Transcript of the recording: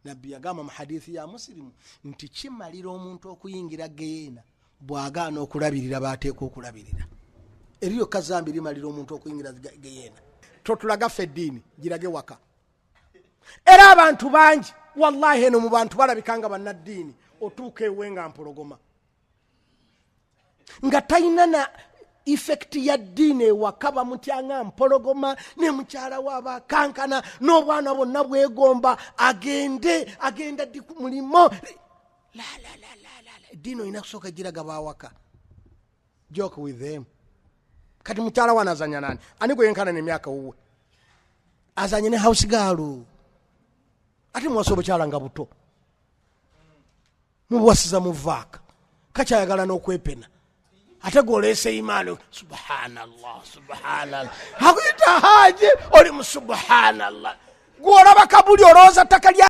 nabbi yagamba mu hadithi ya Muslimu nti kimalira omuntu okuyingira geyeena bwagaana okulabirira bateeka okulabirira. Eriyo kazambi limalira omuntu okuyingira geyeena. Totulaga ffe eddiini girage waka. Era abantu bangi wallahi eno mu bantu balabikanga bannaddiini otuuka ewe nga mpologoma nga talina na effect ya ddiini ewaka bamutyanga mpologoma ne mukyala w'abakankana n'obwana bonna bwegomba agenda ddi ku mulimo. La eddiini olina kusooka giraga bawaka. Joke with them. Kati mukyala wana azanya nani? Ani gwe yenkana n'emyaka wuwe? Azanye ne house girl. Ati mwasa obukyala nga buto. Mubuwasiza mu vaaka. Kakyayagala n'okwepena. Ate golese imani. Subhanallah, subhanallah. Hakuyita haji oli mu subhanallah. Gwolaba kabuli olowooza ttaka lya